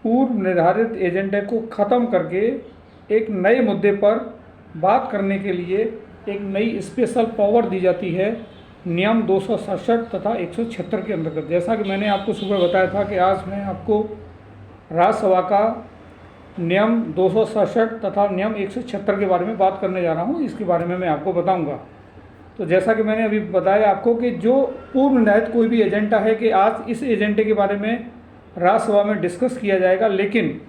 पूर्व निर्धारित एजेंडे को ख़त्म करके एक नए मुद्दे पर बात करने के लिए एक नई स्पेशल पावर दी जाती है नियम 267 तथा 176 के अंतर्गत। जैसा कि मैंने आपको सुबह बताया था कि आज मैं आपको राज्यसभा का नियम 267 तथा नियम 176 के बारे में बात करने जा रहा हूँ। इसके बारे में मैं आपको बताऊँगा। तो जैसा कि मैंने अभी बताया आपको कि जो पूर्व निर्धारित कोई भी एजेंडा है कि आज इस एजेंडे के बारे में राज्यसभा में डिस्कस किया जाएगा, लेकिन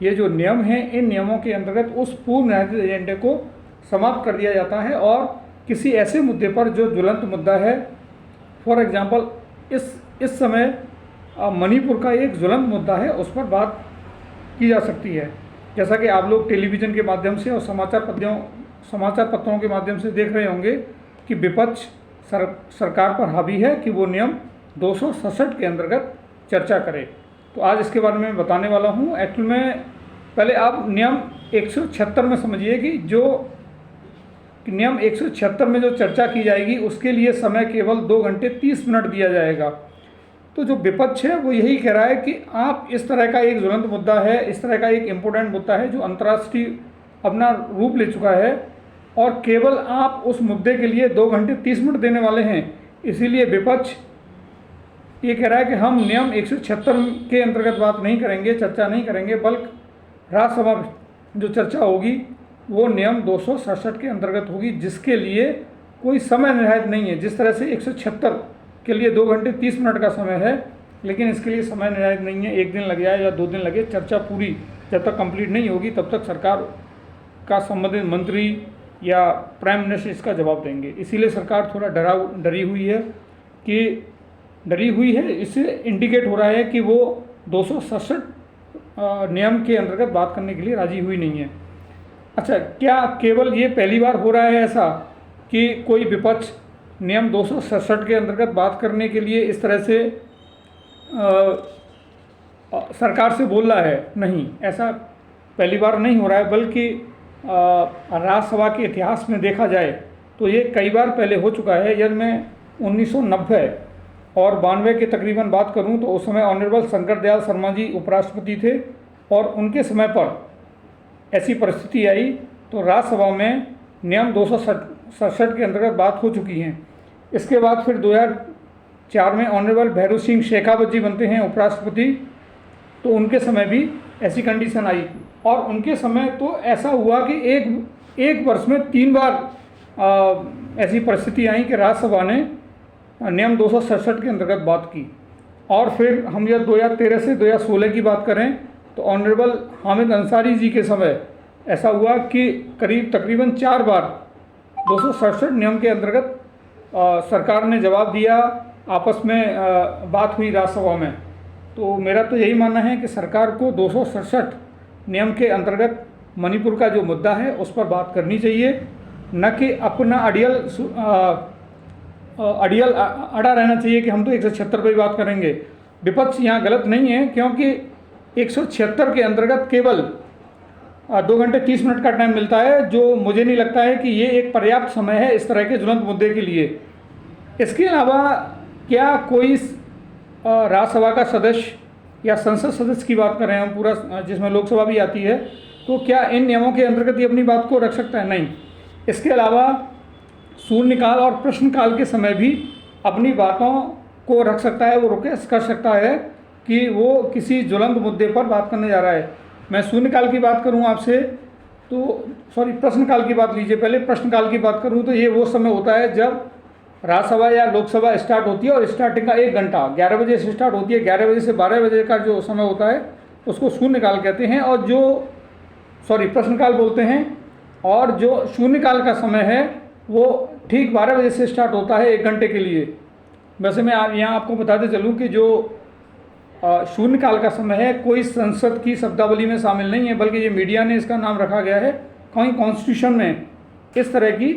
ये जो नियम हैं इन नियमों के अंतर्गत उस पूर्व निर्धारित एजेंडे को समाप्त कर दिया जाता है और किसी ऐसे मुद्दे पर जो ज्वलंत मुद्दा है, फॉर एग्जांपल इस समय मणिपुर का एक ज्वलंत मुद्दा है, उस पर बात की जा सकती है। जैसा कि आप लोग टेलीविज़न के माध्यम से और समाचार पत्रों के माध्यम से देख रहे होंगे कि विपक्ष सरकार पर हावी है कि वो नियम 267 के अंतर्गत चर्चा करे। तो आज इसके बारे में बताने वाला हूँ। एक्चुअल में पहले आप नियम 176 में समझिए कि नियम 176 में जो चर्चा की जाएगी उसके लिए समय केवल 2 घंटे 30 मिनट दिया जाएगा। तो जो विपक्ष है वो यही कह रहा है कि आप इस तरह का एक ज्वलंत मुद्दा है, इस तरह का एक इम्पोर्टेंट मुद्दा है जो अंतर्राष्ट्रीय अपना रूप ले चुका है और केवल आप उस मुद्दे के लिए 2 घंटे 30 मिनट देने वाले हैं। इसीलिए विपक्ष ये कह रहा है कि हम नियम 176 के अंतर्गत बात नहीं करेंगे, चर्चा नहीं करेंगे, बल्कि राज्यसभा जो चर्चा होगी वो नियम 267 के अंतर्गत होगी, जिसके लिए कोई समय निर्धारित नहीं है। जिस तरह से 176 के लिए 2 घंटे 30 मिनट का समय है, लेकिन इसके लिए समय निर्धारित नहीं है। 1 दिन लग जाए या 2 दिन लगे, चर्चा पूरी जब तक कंप्लीट नहीं होगी तब तक सरकार का संबंधित मंत्री या प्राइम मिनिस्टर इसका जवाब देंगे। इसीलिए सरकार थोड़ा डरी हुई है। इससे इंडिकेट हो रहा है कि वो 267 नियम के अंतर्गत बात करने के लिए राजी हुई नहीं है। अच्छा, क्या केवल ये पहली बार हो रहा है ऐसा कि कोई विपक्ष नियम 267 के अंतर्गत बात करने के लिए इस तरह से सरकार से बोल रहा है? नहीं, ऐसा पहली बार नहीं हो रहा है, बल्कि राज्यसभा के इतिहास में देखा जाए तो ये कई बार पहले हो चुका है। यदि मैं 1990 और 92 के तकरीबन बात करूं तो उस समय ऑनरेबल शंकर दयाल शर्मा जी उपराष्ट्रपति थे और उनके समय पर ऐसी परिस्थिति आई तो राज्यसभा में नियम 267 के अंतर्गत बात हो चुकी है। इसके बाद फिर 2004 में ऑनरेबल भैरू सिंह शेखावत जी बनते हैं उपराष्ट्रपति, तो उनके समय भी ऐसी कंडीशन आई और उनके समय तो ऐसा हुआ कि एक वर्ष में 3 बार ऐसी परिस्थिति आई कि राज्यसभा ने नियम 267 के अंतर्गत बात की। और फिर हम यह 2013 से 2016 की बात करें तो ऑनरेबल हामिद अंसारी जी के समय ऐसा हुआ कि तकरीबन 4 बार 267 नियम के अंतर्गत सरकार ने जवाब दिया, आपस में बात हुई राज्यसभा में। तो मेरा तो यही मानना है कि सरकार को 267 नियम के अंतर्गत मणिपुर का जो मुद्दा है उस पर बात करनी चाहिए, न कि अपना अड़ियल अड़ा रहना चाहिए कि हम तो 176 पर ही बात करेंगे। विपक्ष यहाँ गलत नहीं है, क्योंकि 176 के अंतर्गत केवल 2 घंटे 30 मिनट का टाइम मिलता है, जो मुझे नहीं लगता है कि ये एक पर्याप्त समय है इस तरह के ज्वलंत मुद्दे के लिए। इसके अलावा क्या कोई राज्यसभा का सदस्य या संसद सदस्य की बात कर रहे हैं हम पूरा, जिसमें लोकसभा भी आती है, तो क्या इन नियमों के अंतर्गत ये अपनी बात को रख सकता है? नहीं। इसके अलावा शून्यकाल और प्रश्नकाल के समय भी अपनी बातों को रख सकता है, वो रिक्वेस्ट कर सकता है कि वो किसी ज्वलंत मुद्दे पर बात करने जा रहा है। मैं शून्यकाल की बात करूं आपसे तो प्रश्नकाल की बात लीजिए। पहले प्रश्नकाल की बात करूं तो ये वो समय होता है जब राज्यसभा या लोकसभा स्टार्ट होती है और स्टार्टिंग का 1 घंटा 11 बजे से स्टार्ट होती है, 11 बजे से 12 बजे का जो समय होता है उसको शून्यकाल कहते हैं, और प्रश्नकाल बोलते हैं। और जो शून्यकाल का समय है वो ठीक 12 बजे से स्टार्ट होता है 1 घंटे के लिए। वैसे मैं यहाँ आपको बताते चलूँ कि जो शून्यकाल का समय है कोई संसद की शब्दावली में शामिल नहीं है, बल्कि ये मीडिया ने इसका नाम रखा गया है। कहीं कॉन्स्टिट्यूशन में इस तरह की